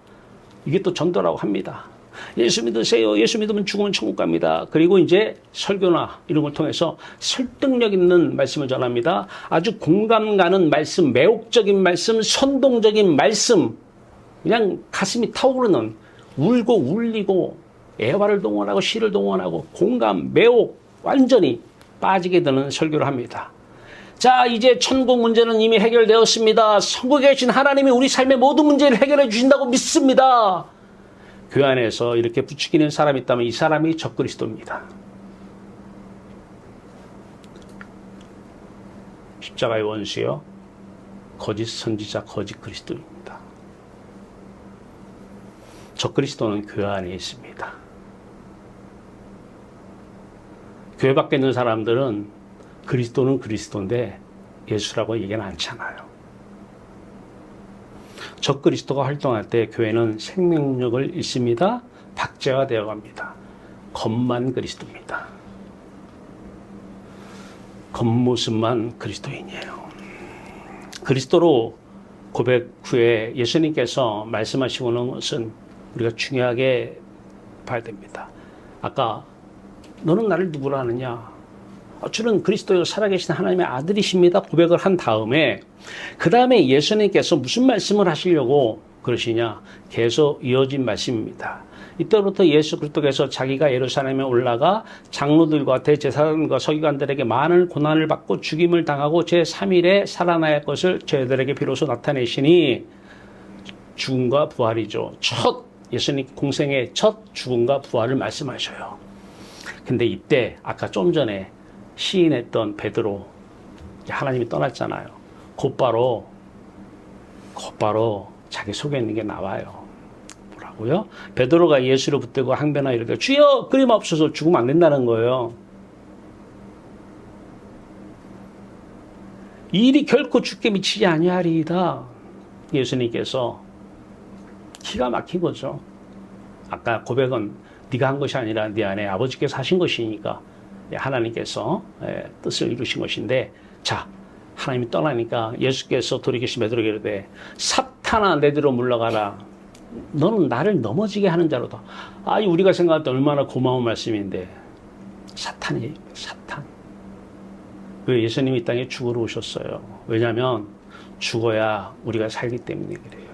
이게 또 전도라고 합니다. 예수 믿으세요. 예수 믿으면 죽으면 천국 갑니다. 그리고 이제 설교나 이런 걸 통해서 설득력 있는 말씀을 전합니다. 아주 공감 가는 말씀, 매혹적인 말씀, 선동적인 말씀, 그냥 가슴이 타오르는, 울고 울리고 애화를 동원하고 시를 동원하고 공감, 매혹 완전히 빠지게 되는 설교를 합니다. 자, 이제 천국 문제는 이미 해결되었습니다. 천국에 계신 하나님이 우리 삶의 모든 문제를 해결해 주신다고 믿습니다. 그 안에서 이렇게 부추기는 사람이 있다면 이 사람이 적그리스도입니다. 십자가의 원수요, 거짓 선지자, 거짓 그리스도입니다. 적그리스도는 그 안에 있습니다. 교회 밖에 있는 사람들은 그리스도는 그리스도인데 예수라고 얘기는 않잖아요. 적그리스도가 활동할 때 교회는 생명력을 잃습니다. 박제화되어 갑니다. 겉만 그리스도입니다. 겉모습만 그리스도인이에요. 그리스도로 고백 후에 예수님께서 말씀하시고는 것은 우리가 중요하게 봐야 됩니다. 아까 너는 나를 누구라 하느냐? 주는 그리스도여 살아계신 하나님의 아들이십니다. 고백을 한 다음에 그 다음에 예수님께서 무슨 말씀을 하시려고 그러시냐? 계속 이어진 말씀입니다. 이때부터 예수 그리스도께서 자기가 예루살렘에 올라가 장로들과 대제사장과 서기관들에게 많은 고난을 받고 죽임을 당하고 제3일에 살아날 것을 저희들에게 비로소 나타내시니 죽음과 부활이죠. 예수님 공생의 첫 죽음과 부활을 말씀하셔요. 근데 이때 아까 좀 전에 시인했던 베드로, 하나님이 떠났잖아요. 곧바로 자기 속에 있는 게 나와요. 뭐라고요? 베드로가 예수를 붙들고 항변하여 이르되 주여 끊임없어서 죽으면 안 된다는 거예요. 이 일이 결코 죽게 미치지 아니하리이다. 예수님께서 기가 막힌 거죠. 아까 고백은 네가 한 것이 아니라 네 안에 아버지께서 하신 것이니까 하나님께서 뜻을 이루신 것인데, 자, 하나님이 떠나니까 예수께서 돌이키시 베드로에게 이르되 사탄아 내 뒤로 물러가라. 너는 나를 넘어지게 하는 자로다. 우리가 생각할 때 얼마나 고마운 말씀인데, 사탄이에요. 사탄. 왜 예수님이 이 땅에 죽으러 오셨어요? 왜냐하면 죽어야 우리가 살기 때문에 그래요.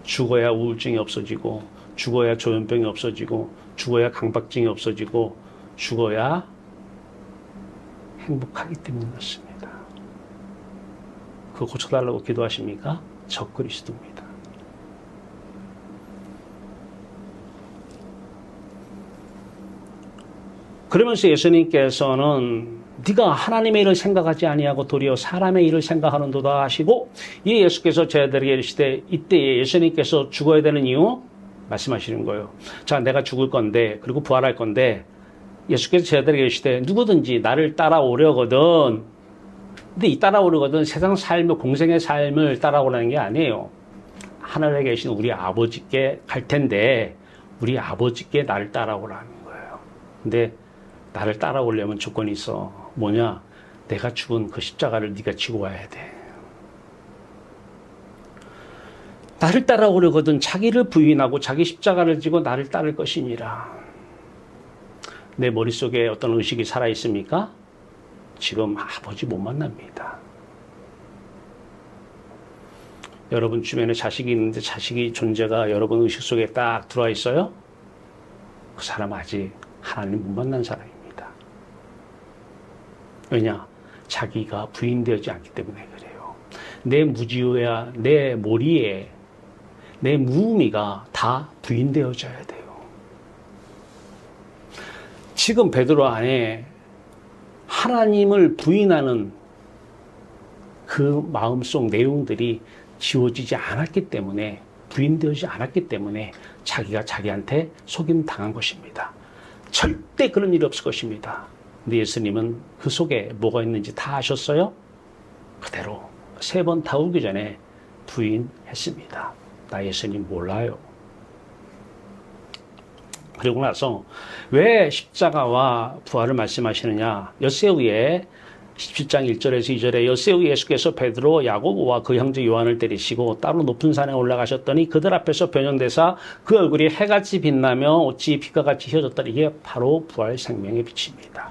죽어야 우울증이 없어지고, 죽어야 조현병이 없어지고, 죽어야 강박증이 없어지고, 죽어야 행복하기 때문에 그렇습니다. 그거 고쳐달라고 기도하십니까? 적그리스도입니다. 그러면서 예수님께서는 네가 하나님의 일을 생각하지 아니하고 도리어 사람의 일을 생각하는도다 하시고, 이 예수께서 저희들에게 이르시되, 이때 예수님께서 죽어야 되는 이유 말씀하시는 거예요. 자, 내가 죽을 건데, 그리고 부활할 건데, 예수께서 저희들에게 이르시되 누구든지 나를 따라오려거든, 근데 이 따라오려거든 세상 삶의 공생의 삶을 따라오라는 게 아니에요. 하늘에 계신 우리 아버지께 갈 텐데 우리 아버지께 나를 따라오라는 거예요. 근데 나를 따라오려면 조건이 있어. 뭐냐? 내가 죽은 그 십자가를 네가 지고 와야 돼. 나를 따라오려거든 자기를 부인하고 자기 십자가를 지고 나를 따를 것이니라. 내 머릿속에 어떤 의식이 살아있습니까? 지금 아버지 못 만납니다. 여러분 주변에 자식이 있는데 자식이 존재가 여러분 의식 속에 딱 들어와 있어요? 그 사람 아직 하나님 못 만난 사람입니다. 왜냐? 자기가 부인되지 않기 때문에 그래요. 내 무지효야, 내 몰이에, 내 무의미가 다 부인되어져야 돼요. 지금 베드로 안에 하나님을 부인하는 그 마음속 내용들이 지워지지 않았기 때문에, 부인되지 않았기 때문에 자기가 자기한테 속임 당한 것입니다. 절대 그런 일이 없을 것입니다. 근데 예수님은 그 속에 뭐가 있는지 다 아셨어요? 그대로 3번 다 오기 전에 부인했습니다. 나 예수님 몰라요. 그리고 나서 왜 십자가와 부활을 말씀하시느냐? 엿새우에 17장 1절에서 2절에 엿새우 예수께서 베드로, 야고보와 그 형제 요한을 데리시고 따로 높은 산에 올라가셨더니 그들 앞에서 변형되사 그 얼굴이 해같이 빛나며 옷이 빛과 같이 휘어졌더니 이게 바로 부활 생명의 빛입니다.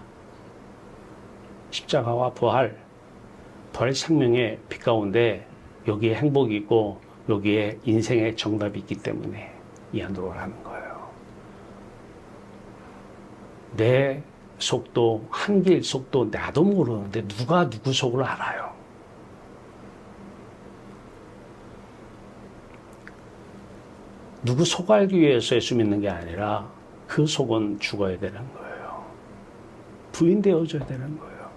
십자가와 부활 생명의 빛 가운데 여기에 행복이 있고 여기에 인생의 정답이 있기 때문에 이 안으로 가는 거예요. 내 속도, 한길 속도 나도 모르는데 누가 누구 속을 알아요? 누구 속 알기 위해서 예수 믿는 게 아니라 그 속은 죽어야 되는 거예요. 부인되어져야 되는 거예요.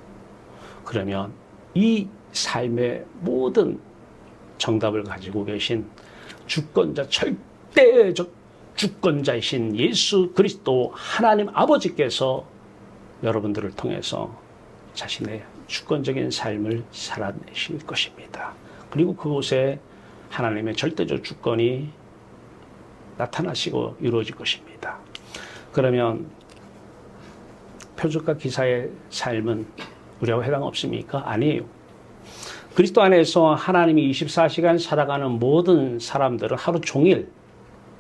그러면 이 삶의 모든 정답을 가지고 계신 주권자, 절대적 주권자이신 예수 그리스도 하나님 아버지께서 여러분들을 통해서 자신의 주권적인 삶을 살아내실 것입니다. 그리고 그곳에 하나님의 절대적 주권이 나타나시고 이루어질 것입니다. 그러면 표적과 기사의 삶은 우리하고 해당 없습니까? 아니에요. 그리스도 안에서 하나님이 24시간 살아가는 모든 사람들은 하루 종일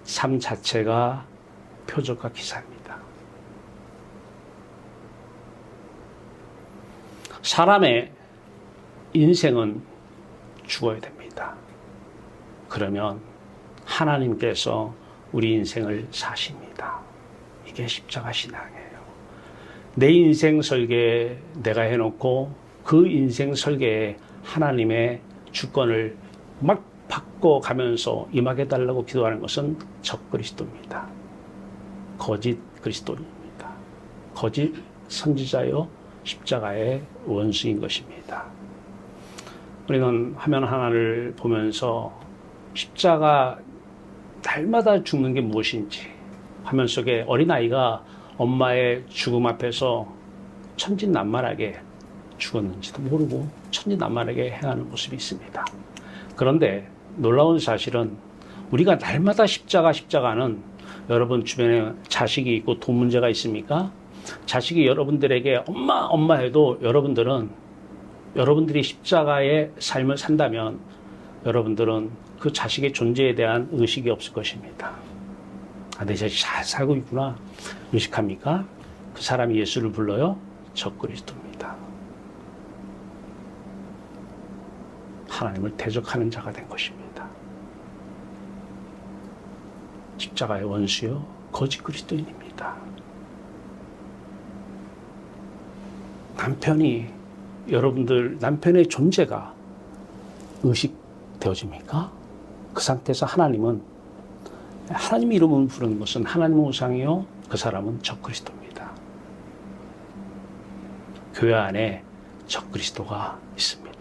삶 자체가 표적과 기사입니다. 사람의 인생은 죽어야 됩니다. 그러면 하나님께서 우리 인생을 사십니다. 이게 십자가 신앙이에요. 내 인생 설계에 내가 해놓고 그 인생 설계에 하나님의 주권을 막 바꿔가면서 임하게달라고 기도하는 것은 적그리스도입니다. 거짓 그리스도입니다. 거짓 선지자요 십자가의 원수인 것입니다. 우리는 화면 하나를 보면서 십자가 날마다 죽는 게 무엇인지, 화면 속에 어린아이가 엄마의 죽음 앞에서 천진난만하게 죽었는지도 모르고 천진난만하게 행하는 모습이 있습니다. 그런데 놀라운 사실은 우리가 날마다 십자가는 여러분 주변에 자식이 있고 돈 문제가 있습니까? 자식이 여러분들에게 엄마 해도 여러분들이 십자가의 삶을 산다면 여러분들은 그 자식의 존재에 대한 의식이 없을 것입니다. 내 자식 잘 살고 있구나 의식합니까? 그 사람이 예수를 불러요? 적그리스도입니다. 하나님을 대적하는 자가 된 것입니다. 십자가의 원수요 거짓 그리스도인입니다. 남편의 존재가 의식되어집니까? 그 상태에서 하나님 이름을 부르는 것은 하나님의 우상이요 그 사람은 적그리스도입니다. 교회 안에 적그리스도가 있습니다.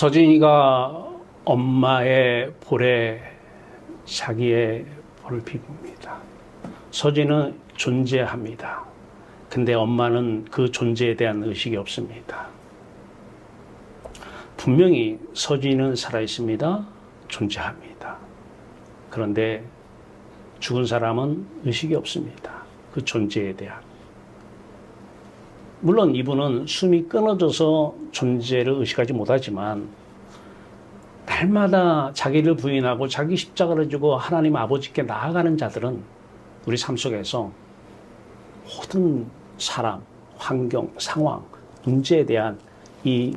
서진이가 엄마의 볼에 자기의 볼을 비봅니다. 서진이는 존재합니다. 근데 엄마는 그 존재에 대한 의식이 없습니다. 분명히 서진이는 살아있습니다. 존재합니다. 그런데 죽은 사람은 의식이 없습니다. 그 존재에 대한. 물론 이분은 숨이 끊어져서 존재를 의식하지 못하지만 날마다 자기를 부인하고 자기 십자가를 지고 하나님 아버지께 나아가는 자들은 우리 삶 속에서 모든 사람, 환경, 상황, 문제에 대한 이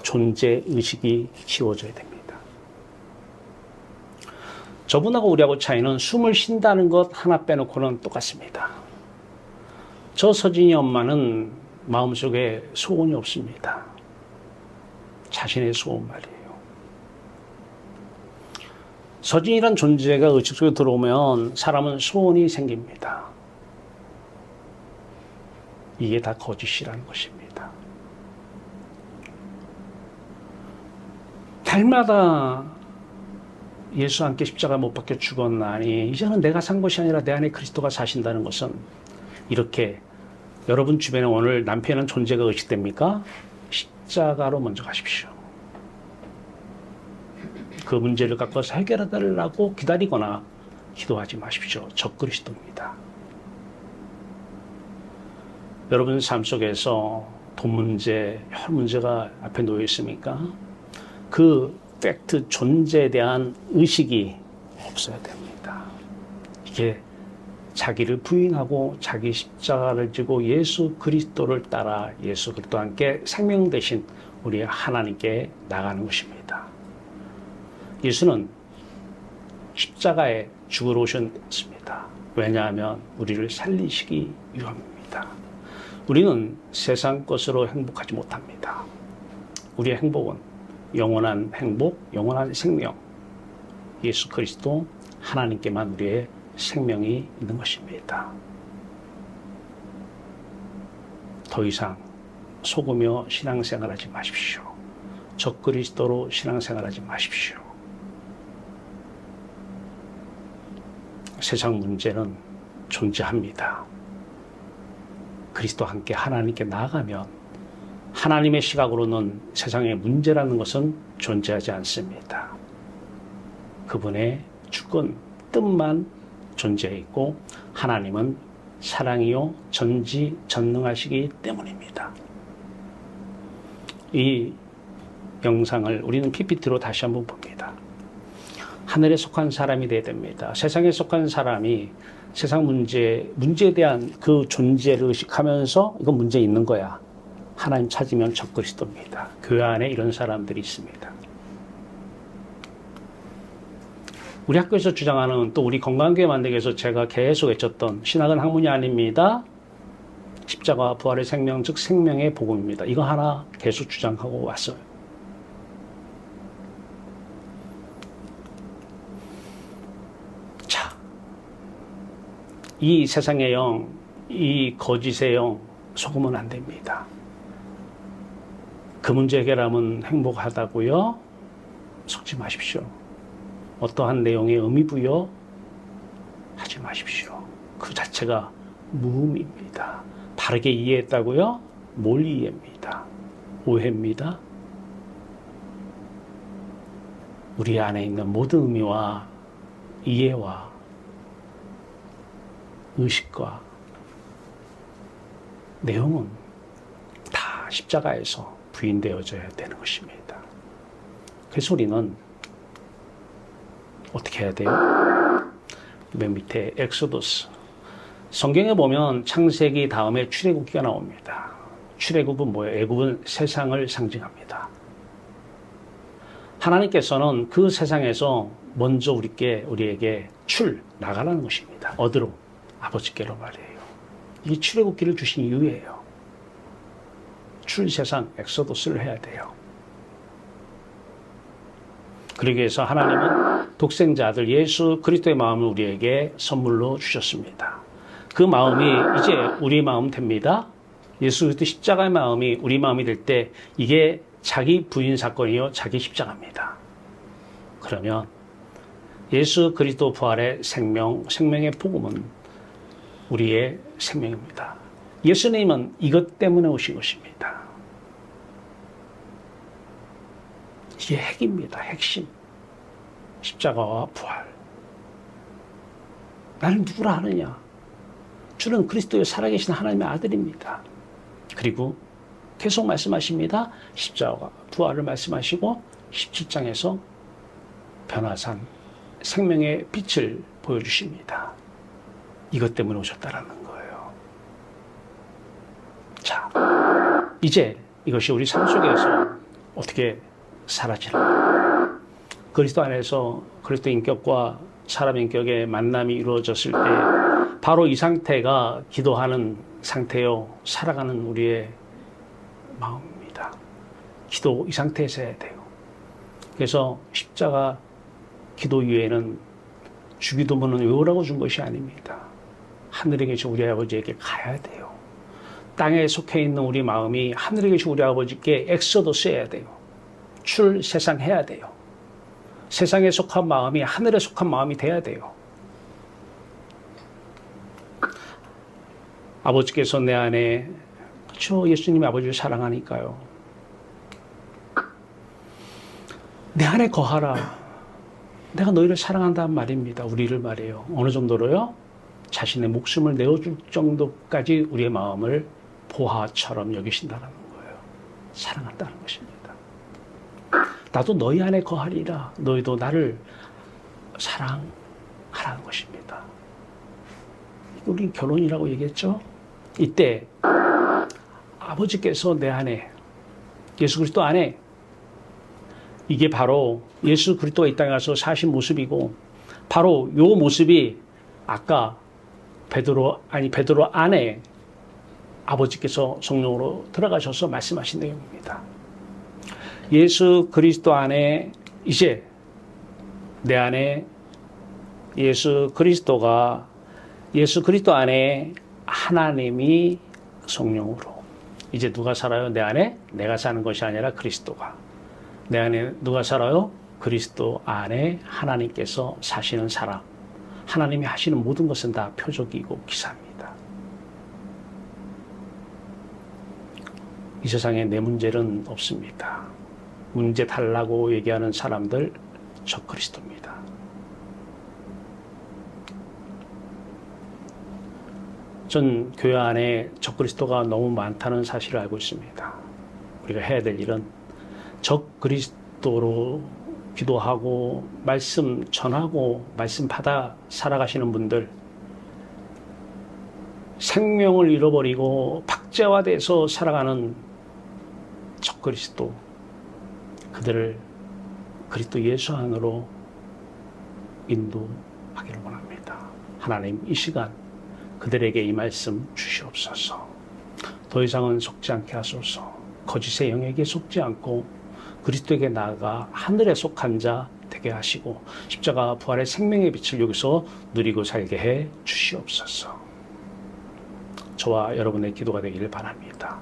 존재 의식이 키워져야 됩니다. 저분하고 우리하고 차이는 숨을 쉰다는 것 하나 빼놓고는 똑같습니다. 저 서진이 엄마는 마음속에 소원이 없습니다. 자신의 소원 말이에요. 서진이란 존재가 의식 속에 들어오면 사람은 소원이 생깁니다. 이게 다 거짓이라는 것입니다. 달마다 예수 함께 십자가 못 박혀 죽었나니 이제는 내가 산 것이 아니라 내 안에 그리스도가 사신다는 것은 이렇게 여러분 주변에 오늘 남편은 존재가 의식됩니까? 십자가로 먼저 가십시오. 그 문제를 갖고서 해결해달라고 기다리거나 기도하지 마십시오. 적그리스도입니다. 여러분 삶 속에서 돈 문제, 여러 문제가 앞에 놓여 있습니까? 그 팩트, 존재에 대한 의식이 없어야 됩니다. 이게 자기를 부인하고 자기 십자가를 지고 예수 그리스도를 따라 예수 그리스도와 함께 생명 대신 우리 하나님께 나가는 것입니다. 예수는 십자가에 죽으러 오셨습니다. 왜냐하면 우리를 살리시기 위함입니다. 우리는 세상 것으로 행복하지 못합니다. 우리의 행복은 영원한 행복, 영원한 생명, 예수 그리스도 하나님께만 우리의 생명이 있는 것입니다. 더 이상 속으며 신앙생활하지 마십시오. 적그리스도로 신앙생활하지 마십시오. 세상 문제는 존재합니다. 그리스도와 함께 하나님께 나아가면 하나님의 시각으로는 세상의 문제라는 것은 존재하지 않습니다. 그분의 주권, 뜻만 존재해 있고 하나님은 사랑이요 전지전능하시기 때문입니다. 이 영상을 우리는 PPT로 다시 한번 봅니다. 하늘에 속한 사람이 되어야 됩니다. 세상에 속한 사람이 세상 문제에 대한 그 존재를 의식하면서 이건 문제 있는 거야. 하나님 찾으면 적그리스도입니다. 교회 안에 이런 사람들이 있습니다. 우리 학교에서 주장하는 또 우리 건강교회 만들기 위해서 제가 계속 외쳤던 신학은 학문이 아닙니다. 십자가 부활의 생명 즉 생명의 복음입니다. 이거 하나 계속 주장하고 왔어요. 자, 이 세상의 영, 이 거짓의 영 속으면 안 됩니다. 그 문제 해결하면 행복하다고요? 속지 마십시오. 어떠한 내용에 의미 부여 하지 마십시오. 그 자체가 무음입니다. 바르게 이해했다고요? 뭘 이해입니다. 오해입니다. 우리 안에 있는 모든 의미와 이해와 의식과 내용은 다 십자가에서 부인되어져야 되는 것입니다. 그래서 우리는 어떻게 해야 돼요? 맨 밑에 엑소더스. 성경에 보면 창세기 다음에 출애굽기가 나옵니다. 출애굽은 뭐예요? 애굽은 세상을 상징합니다. 하나님께서는 그 세상에서 먼저 우리에게 나가라는 것입니다. 어디로? 아버지께로 말이에요. 이 출애굽기를 주신 이유예요. 출세상 엑소더스를 해야 돼요. 그러기 위해서 하나님은 독생자 아들 예수 그리스도의 마음을 우리에게 선물로 주셨습니다. 그 마음이 이제 우리 마음 됩니다. 예수 그리스도 십자가의 마음이 우리 마음이 될 때 이게 자기 부인 사건이요, 자기 십자가입니다. 그러면 예수 그리스도 부활의 생명의 복음은 우리의 생명입니다. 예수님은 이것 때문에 오신 것입니다. 이게 핵입니다. 핵심. 십자가와 부활. 나는 누구라 하느냐? 주는 그리스도의 살아계신 하나님의 아들입니다. 그리고 계속 말씀하십니다. 십자가와 부활을 말씀하시고 17장에서 변화산 생명의 빛을 보여주십니다. 이것 때문에 오셨다라는 거예요. 자, 이제 이것이 우리 삶 속에서 어떻게 사라지는가? 그리스도 안에서 그리스도 인격과 사람 인격의 만남이 이루어졌을 때 바로 이 상태가 기도하는 상태요, 살아가는 우리의 마음입니다. 기도 이 상태에서 해야 돼요. 그래서 십자가 기도 이외에는 주기도문은 외우라고 준 것이 아닙니다. 하늘에 계신 우리 아버지에게 가야 돼요. 땅에 속해 있는 우리 마음이 하늘에 계신 우리 아버지께 엑소더스 해야 돼요. 출세상해야 돼요. 세상에 속한 마음이 하늘에 속한 마음이 돼야 돼요. 아버지께서 내 안에, 그렇죠, 예수님이 아버지를 사랑하니까요. 내 안에 거하라. 내가 너희를 사랑한다는 말입니다. 우리를 말해요. 어느 정도로요? 자신의 목숨을 내어줄 정도까지 우리의 마음을 보화처럼 여기신다는 거예요. 사랑한다는 것입니다. 나도 너희 안에 거하리라. 너희도 나를 사랑하라는 것입니다. 우리 결혼이라고 얘기했죠? 이때 아버지께서 내 안에, 예수 그리스도 안에, 이게 바로 예수 그리스도가 이 땅에 와서 사신 모습이고, 바로 요 모습이 아까 베드로 안에 아버지께서 성령으로 들어가셔서 말씀하신 내용입니다. 예수 그리스도 안에, 이제 내 안에 예수 그리스도 안에 하나님이 성령으로, 이제 누가 살아요? 내 안에? 내가 사는 것이 아니라 그리스도가. 내 안에 누가 살아요? 그리스도 안에 하나님께서 사시는 사람. 하나님이 하시는 모든 것은 다 표적이고 기사입니다. 이 세상에 내 문제는 없습니다. 문제 달라고 얘기하는 사람들, 저 그리스도입니다. 전 교회 안에 적 그리스도가 너무 많다는 사실을 알고 있습니다. 우리가 해야 될 일은 적 그리스도로 기도하고 말씀 전하고 말씀 받아 살아가시는 분들, 생명을 잃어버리고 박제화돼서 살아가는 적 그리스도, 그들을 그리스도 예수 안으로 인도하기를 원합니다. 하나님, 이 시간 그들에게 이 말씀 주시옵소서. 더 이상은 속지 않게 하소서. 거짓의 영에게 속지 않고 그리스도에게 나아가 하늘에 속한 자 되게 하시고 십자가 부활의 생명의 빛을 여기서 누리고 살게 해 주시옵소서. 저와 여러분의 기도가 되기를 바랍니다.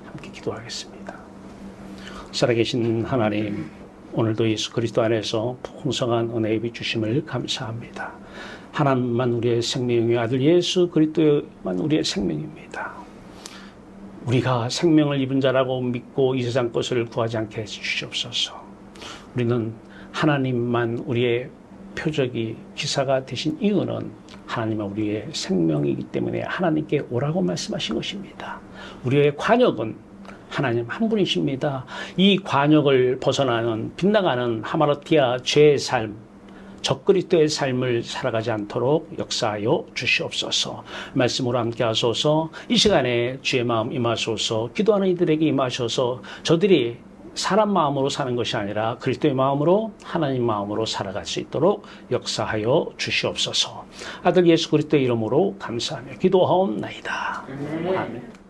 함께 기도하겠습니다. 살아계신 하나님, 오늘도 예수 그리스도 안에서 풍성한 은혜의 빛 주심을 감사합니다. 하나님만 우리의 생명이요, 아들 예수 그리스도만 우리의 생명입니다. 우리가 생명을 입은 자라고 믿고 이 세상 것을 구하지 않게 해주시옵소서. 우리는 하나님만 우리의 표적이 기사가 되신 이유는 하나님은 우리의 생명이기 때문에 하나님께 오라고 말씀하신 것입니다. 우리의 관역은 하나님 한 분이십니다. 이 관역을 벗어나는 빗나가는 하마르티아 죄의 삶, 적그리스도의 삶을 살아가지 않도록 역사하여 주시옵소서. 말씀으로 함께 하소서. 이 시간에 주의 마음 임하소서. 기도하는 이들에게 임하셔서 저들이 사람 마음으로 사는 것이 아니라 그리스도의 마음으로, 하나님 마음으로 살아갈 수 있도록 역사하여 주시옵소서. 아들 예수 그리스도의 이름으로 감사하며 기도하옵나이다. 아멘.